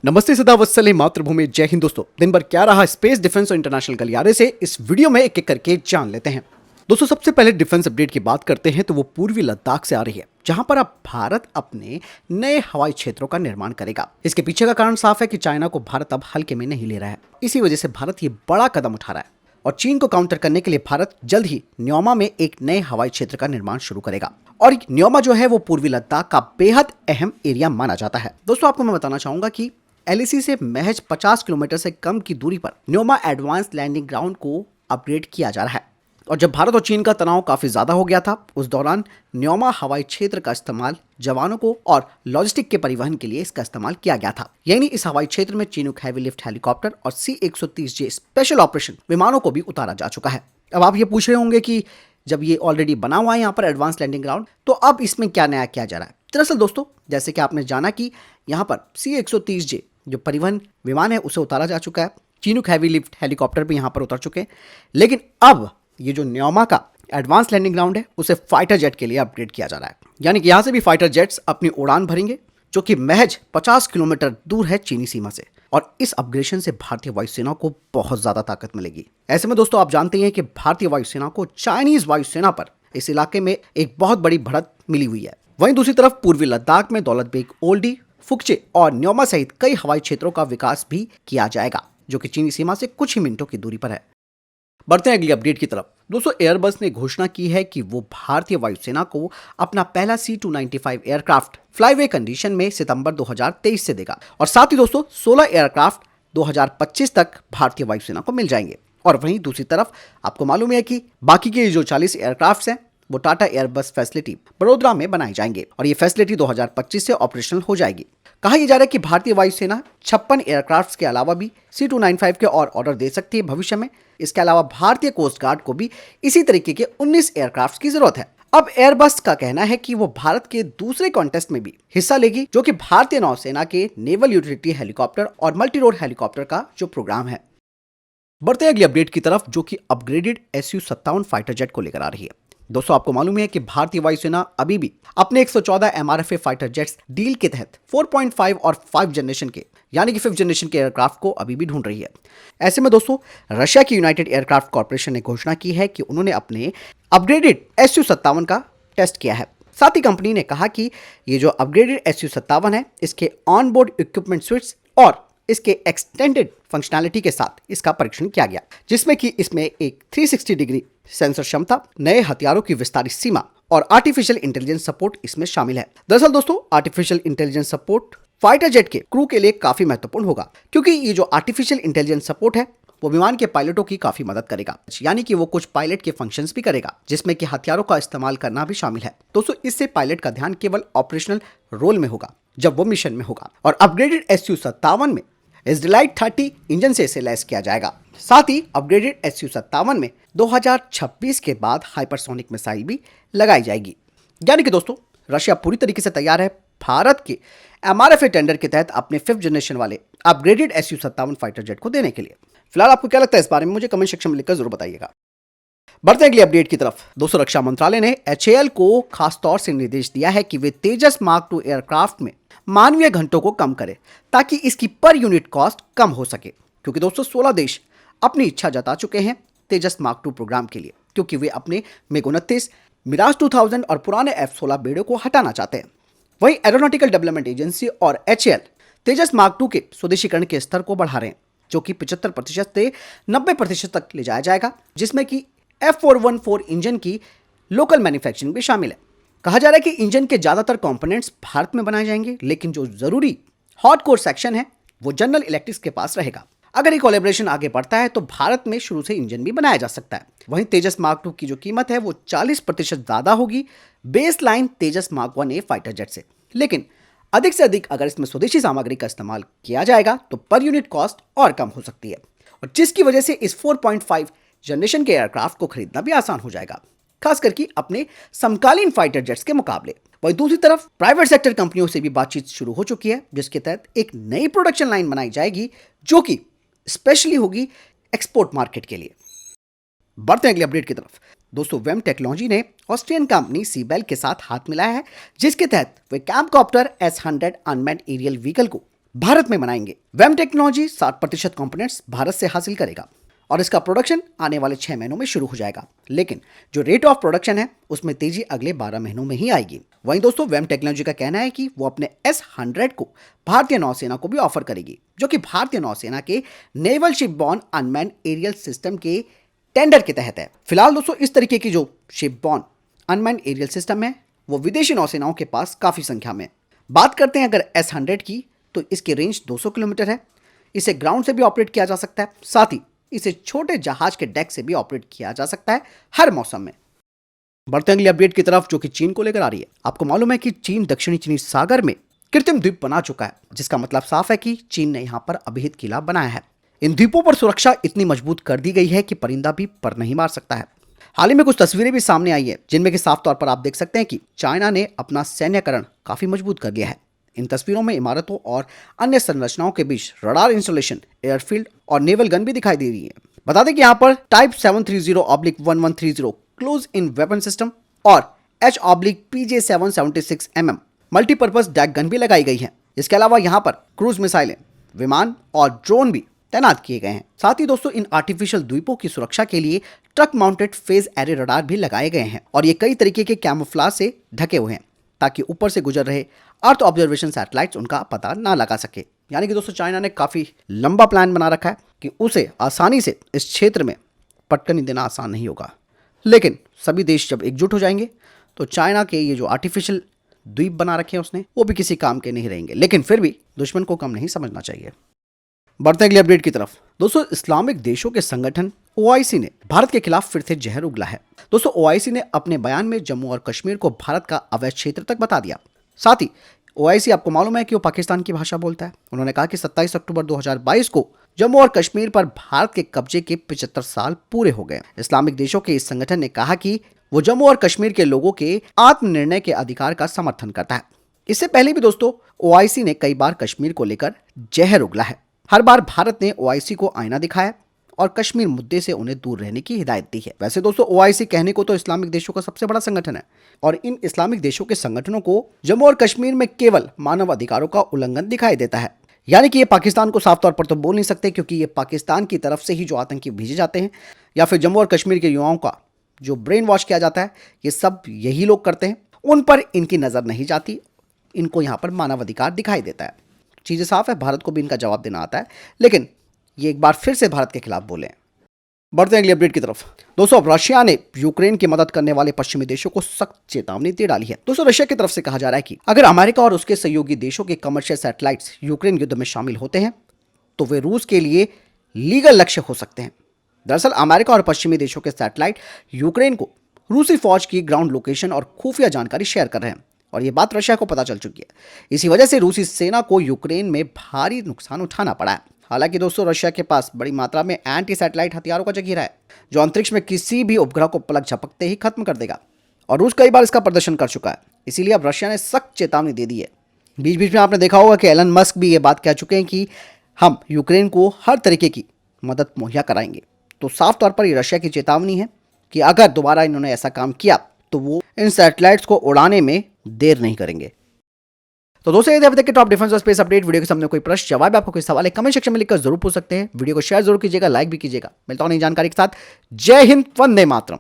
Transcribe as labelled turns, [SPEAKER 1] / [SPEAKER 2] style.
[SPEAKER 1] नमस्ते सदा वत्सले मातृभूमि जय हिंद। दोस्तों दिन भर क्या रहा स्पेस डिफेंस और इंटरनेशनल गलियारे से इस वीडियो में एक एक करके जान लेते हैं। दोस्तों सबसे पहले डिफेंस अपडेट की बात करते हैं तो वो पूर्वी लद्दाख से आ रही है, जहां पर अब भारत अपने नए हवाई क्षेत्रों का निर्माण करेगा। इसके पीछे का कारण साफ है कि चाइना को भारत अब हल्के में नहीं ले रहा है। इसी वजह से भारत ये बड़ा कदम उठा रहा है और चीन को काउंटर करने के लिए भारत जल्द ही न्योमा में एक नए हवाई क्षेत्र का निर्माण शुरू करेगा। और न्योमा जो है वो पूर्वी लद्दाख का बेहद अहम एरिया माना जाता है। दोस्तों आपको मैं बताना चाहूंगा कि एलएसी से महज 50 किलोमीटर से कम की दूरी पर न्योमा एडवांस लैंडिंग ग्राउंड को अपग्रेड किया जा रहा है। और जब भारत और चीन का तनाव काफी ज्यादा हो गया था, उस दौरान न्योमा हवाई क्षेत्र का इस्तेमाल जवानों को और लॉजिस्टिक के परिवहन के लिए इसका इस्तेमाल किया गया था। यानी इस हवाई क्षेत्र में चीनूक हैवी लिफ्ट हेलीकॉप्टर और C-130J स्पेशल ऑपरेशन विमानों को भी उतारा जा चुका है। अब आप ये पूछ रहे होंगे कि जब ये ऑलरेडी बना हुआ है यहाँ पर एडवांस लैंडिंग ग्राउंड, तो अब इसमें क्या नया किया जा रहा है। दरअसल दोस्तों, जैसे कि आपने जाना कि यहाँ पर C-130J जो परिवहन विमान है उसे उतारा जा चुका है, चीनूक हैवी लिफ्ट हेलीकॉप्टर भी यहाँ पर उतर चुके हैं, लेकिन अब ये जो न्योमा का एडवांस लैंडिंग ग्राउंड है उसे फाइटर जेट के लिए अपग्रेड किया जा रहा है। यानी कि यहाँ से भी फाइटर जेट्स अपनी उड़ान भरेंगे, जो कि महज 50 किलोमीटर दूर है चीनी सीमा से। और इस अपग्रेडेशन से भारतीय वायुसेना को बहुत ज्यादा ताकत मिलेगी। ऐसे में दोस्तों आप जानते हैं कि भारतीय वायुसेना को चाइनीज वायुसेना पर इस इलाके में एक बहुत बड़ी बढ़त मिली हुई है। वहीं दूसरी तरफ पूर्वी लद्दाख में दौलत बेग ओल्डी, फुकचे और न्योमा सहित कई हवाई क्षेत्रों का विकास भी किया जाएगा, जो कि चीनी सीमा से कुछ ही मिनटों की दूरी पर है। बढ़ते हैं अगली अपडेट की तरफ। दोस्तों एयरबस ने घोषणा की है कि वो भारतीय वायुसेना को अपना पहला C-295 एयरक्राफ्ट फ्लाईवे कंडीशन में सितंबर 2023 से देगा। और साथ ही दोस्तों 16 एयरक्राफ्ट 2025 तक भारतीय वायुसेना को मिल जाएंगे। और वहीं दूसरी तरफ आपको मालूम है कि बाकी के जो 40 एयरक्राफ्ट हैं वो टाटा एयरबस फैसिलिटी बड़ोदरा में बनाए जाएंगे और ये फैसिलिटी 2025 से ऑपरेशनल हो जाएगी। कहा यह जा रहा है कि भारतीय वायुसेना 56 एयरक्राफ्ट के अलावा भी C-295 के और ऑर्डर दे सकती है भविष्य में। इसके अलावा भारतीय कोस्ट गार्ड को भी इसी तरीके के 19 एयरक्राफ्ट की जरूरत है। अब एयरबस का कहना है कि वो भारत के दूसरे कॉन्टेस्ट में भी हिस्सा लेगी, जो कि भारतीय नौसेना के नेवल यूटिलिटी हेलीकॉप्टर और मल्टी रोड हेलीकॉप्टर का जो प्रोग्राम है। बढ़ते हैं अगली अपडेट की तरफ, जो कि अपग्रेडेड Su-57 फाइटर जेट को लेकर आ रही है। दोस्तों आपको मालूम है कि भारतीय वायुसेना अभी भी अपने 114 MRFA फाइटर जेट्स डील के तहत 4.5 और 5 जनरेशन के यानी कि 5th जनरेशन के एयरक्राफ्ट को अभी भी ढूंढ रही है। ऐसे में दोस्तों रशिया की यूनाइटेड एयरक्राफ्ट कॉर्पोरेशन ने घोषणा की है कि उन्होंने अपने अपग्रेडेड Su-57 का टेस्ट किया है। साथ ही कंपनी ने कहा कि ये जो अपग्रेडेड Su-57 है, इसके ऑन बोर्ड इक्विपमेंट स्विच और इसके एक्सटेंडेड फंक्शनैलिटी के साथ इसका परीक्षण किया गया, जिसमें कि इसमें एक 360 डिग्री सेंसर क्षमता, नए हथियारों की विस्तारित सीमा और आर्टिफिशियल इंटेलिजेंस सपोर्ट इसमें शामिल है। दरअसल दोस्तों artificial intelligence support fighter jet के क्रू के लिए काफी महत्वपूर्ण होगा, क्योंकि ये जो आर्टिफिशियल इंटेलिजेंस सपोर्ट है वो विमान के पायलटों की काफी मदद करेगा। यानी कि वो कुछ पायलट के फंक्शंस भी करेगा, जिसमें कि हथियारों का इस्तेमाल करना भी शामिल है। दोस्तों इससे पायलट का ध्यान केवल ऑपरेशनल रोल में होगा जब वो मिशन में होगा। और अपग्रेडेड Su-57 में एसडीलाइट 30 इंजन से इसे लैस किया जाएगा। साथ ही अपग्रेडेड Su-57 में 2026 के बाद हाइपरसोनिक मिसाइल भी लगाई जाएगी। यानी कि दोस्तों रशिया पूरी तरीके से तैयार है भारत के MRFA टेंडर के तहत अपने 5th जनरेशन वाले अपग्रेडेड Su-57 फाइटर जेट को देने के लिए। फिलहाल आपको क्या लगता है इस बारे में, मुझे कमेंट सेक्शन में लिखकर जरूर बताइएगा। बढ़ते अगली अपडेट की तरफ। दोस्तों रक्षा मंत्रालय ने HAL को खासतौर से निर्देश दिया है कि वे तेजस मार्क 2 एयरक्राफ्ट में मानवीय घंटों को कम करे, ताकि इसकी पर यूनिट कॉस्ट कम हो सके। क्योंकि दोस्तों 16 देश अपनी इच्छा जता चुके हैं तेजस मार्क 2 प्रोग्राम के लिए, क्योंकि वे अपने MiG-29, मिराज 2000 और पुराने F-16 बेड़ों को हटाना चाहते हैं। वहीं एरोनॉटिकल डेवलपमेंट एजेंसी और HAL तेजस मार्क 2 के स्वदेशीकरण के स्तर को बढ़ा रहे हैं, जो कि 75% से 90% तक ले जाया जाएगा, जिसमें कि F414 इंजन की लोकल मैन्युफैक्चरिंग भी शामिल है। कहा जा रहा है कि इंजन के ज्यादातर कंपोनेंट्स भारत में बनाए जाएंगे, लेकिन जो जरूरी हॉट कोर सेक्शन है वो जनरल इलेक्ट्रिक्स के पास रहेगा। अगर ये कोलैबोरेशन आगे बढ़ता है तो भारत में शुरू से इंजन भी बनाया जा सकता है। वहीं तेजस मार्क 2 की जो कीमत है वो 40% ज्यादा होगी बेस लाइन तेजस मार्क 1A फाइटर जेट से। लेकिन अधिक से अधिक अगर इसमें स्वदेशी सामग्री का इस्तेमाल किया जाएगा तो पर यूनिट कॉस्ट और कम हो सकती है, और जिसकी वजह से इस 4.5 जनरेशन के एयरक्राफ्ट को खरीदना भी आसान हो जाएगा, खास करके अपने समकालीन फाइटर जेट्स के मुकाबले। वहीं दूसरी तरफ प्राइवेट सेक्टर कंपनियों से भी बातचीत शुरू हो चुकी है, जिसके तहत एक नई प्रोडक्शन लाइन बनाई जाएगी, जो कि स्पेशली होगी एक्सपोर्ट मार्केट के लिए। बढ़ते हैं अगली अपडेट की तरफ। दोस्तों वेम टेक्नोलॉजी ने ऑस्ट्रियन कंपनी सीबेल के साथ हाथ मिलाया है, जिसके तहत वे कैम्पकॉप्टर S100 अनमैन्ड एरियल व्हीकल को भारत में बनाएंगे। वेम टेक्नोलॉजी 60% कंपोनेंट्स भारत से हासिल करेगा और इसका प्रोडक्शन आने वाले 6 महीनों में शुरू हो जाएगा, लेकिन जो रेट ऑफ प्रोडक्शन है उसमें तेजी अगले 12 महीनों में ही आएगी। वहीं दोस्तों वेम टेक्नोलॉजी का कहना है कि वो अपने S-100 को भारतीय नौसेना को भी ऑफर करेगी, जो कि भारतीय नौसेना के नेवल शिपबॉर्न अनमैन्ड एरियल सिस्टम के टेंडर के तहत है। फिलहाल दोस्तों इस तरीके की जो शिपबॉर्न अनमैन्ड एरियल सिस्टम है वो विदेशी नौसेनाओं के पास काफी संख्या में। बात करते हैं अगर S-100 की, तो इसकी रेंज 200 किलोमीटर है। इसे ग्राउंड से भी ऑपरेट किया जा सकता है, साथ ही इसे छोटे जहाज के डेक से भी ऑपरेट किया जा सकता है हर मौसम में। बढ़ते हैं अगली अपडेट की तरफ, जो कि चीन को लेकर आ रही है। आपको मालूम है कि चीन दक्षिणी चीनी सागर में कृत्रिम द्वीप बना चुका है, जिसका मतलब साफ है कि चीन ने यहां पर अभिहित किला बनाया है। इन द्वीपों पर सुरक्षा इतनी मजबूत कर दी गई है कि परिंदा भी पर नहीं मार सकता है। हाल ही में कुछ तस्वीरें भी सामने आई है, जिनमें कि साफ तौर पर आप देख सकते हैं कि चाइना ने अपना सैन्यकरण काफी मजबूत कर लिया है। इन तस्वीरों में इमारतों और अन्य संरचनाओं के बीच रडार इंस्टॉलेशन, एयरफील्ड और नेवल गन भी दिखाई दे रही है। बता दें कि यहाँ पर type 730/1130 close in weapon system और H/PJ776mm मल्टीपर्पज डैक गन भी लगाई गई है। इसके अलावा यहाँ पर क्रूज मिसाइलें, विमान और ड्रोन भी तैनात किए गए हैं। साथ ही दोस्तों इन आर्टिफिशियल द्वीपों की सुरक्षा के लिए truck mounted phase array radar भी लगाए गए हैं और ये कई तरीके के कैमोफ्लाज से ढके हुए हैं, ताकि ऊपर से गुजर रहे अर्थ ऑब्जर्वेशन सैटेलाइट्स उनका पता ना लगा सके। यानी कि दोस्तों चाइना ने काफी लंबा प्लान बना रखा है कि उसे आसानी से इस क्षेत्र में पटकनी देना आसान नहीं होगा, लेकिन सभी देश जब एकजुट हो जाएंगे तो चाइना के ये जो आर्टिफिशियल द्वीप बना रखे हैं उसने, वो भी किसी काम के नहीं रहेंगे। लेकिन फिर भी दुश्मन को कम नहीं समझना चाहिए। बढ़ते अगली अपडेट की तरफ। दोस्तों इस्लामिक देशों के संगठन OIC ने भारत के खिलाफ फिर से जहर उगला है। दोस्तों OIC ने अपने बयान में जम्मू और कश्मीर को भारत का अवैध क्षेत्र तक बता दिया। साथ ही OIC आपको मालूम है कि वो पाकिस्तान की भाषा बोलता है। उन्होंने कहा कि 27 अक्टूबर 2022 को जम्मू और कश्मीर पर भारत के कब्जे के 75 साल पूरे हो गए। इस्लामिक देशों के इस संगठन ने कहा कि वो जम्मू और कश्मीर के लोगों के आत्मनिर्णय के अधिकार का समर्थन करता है। इससे पहले भी दोस्तों OIC ने कई बार कश्मीर को लेकर जहर उगला है। हर बार भारत ने OIC को आईना दिखाया और कश्मीर मुद्दे से उन्हें दूर रहने की हिदायत दी है। वैसे दोस्तों OIC कहने को तो इस्लामिक देशों का सबसे बड़ा संगठन है और इन इस्लामिक देशों के संगठनों को जम्मू और कश्मीर में केवल मानव अधिकारों का उल्लंघन दिखाई देता है। यानी कि ये पाकिस्तान को साफ तौर पर तो बोल नहीं सकते, क्योंकि ये पाकिस्तान की तरफ से ही जो आतंकी भेजे जाते हैं या फिर जम्मू और कश्मीर के युवाओं का जो ब्रेन वॉश किया जाता है, ये सब यही लोग करते हैं। उन पर इनकी नज़र नहीं जाती, इनको यहाँ पर मानवाधिकार दिखाई देता है। चीज़ें साफ है, भारत को भी इनका जवाब देना आता है, लेकिन ये एक बार फिर से भारत के खिलाफ बोले। बढ़ते हैं अगली अपडेट की तरफ। दोस्तों रशिया ने यूक्रेन की मदद करने वाले पश्चिमी देशों को सख्त चेतावनी दे डाली है। दोस्तों रशिया की तरफ से कहा जा रहा है कि अगर अमेरिका और उसके सहयोगी देशों के कमर्शियल सैटेलाइट्स यूक्रेन युद्ध में शामिल होते हैं तो वे रूस के लिए लीगल लक्ष्य हो सकते हैं। दरअसल अमेरिका और पश्चिमी देशों के सैटेलाइट यूक्रेन को रूसी फौज की ग्राउंड लोकेशन और खुफिया जानकारी शेयर कर रहे हैं और ये बात रशिया को पता चल चुकी है। इसी वजह से रूसी सेना को यूक्रेन में भारी नुकसान उठाना पड़ा है। हालांकि दोस्तों रशिया के पास बड़ी मात्रा में एंटी सैटेलाइट हथियारों का जखीरा है, जो अंतरिक्ष में किसी भी उपग्रह को पलक झपकते ही खत्म कर देगा और रूस कई बार इसका प्रदर्शन कर चुका है। इसीलिए अब रशिया ने सख्त चेतावनी दे दी है। बीच बीच में आपने देखा होगा कि एलन मस्क भी ये बात कह चुके हैं कि हम यूक्रेन को हर तरीके की मदद मुहैया कराएंगे। तो साफ तौर पर ये रशिया की चेतावनी है कि अगर दोबारा इन्होंने ऐसा काम किया तो वो इन सैटेलाइट्स को उड़ाने में देर नहीं करेंगे। तो दोस्तों ये थे टॉप डिफेंस और स्पेस अपडेट। वीडियो के सामने कोई प्रश्न जवाब आपको कोई सवाल है कमेंट सेक्शन में लिखकर जरूर पूछ सकते हैं। वीडियो को शेयर जरूर कीजिएगा, लाइक भी कीजिएगा। मिलता हूं नई जानकारी के साथ। जय हिंद, वंदे मातरम।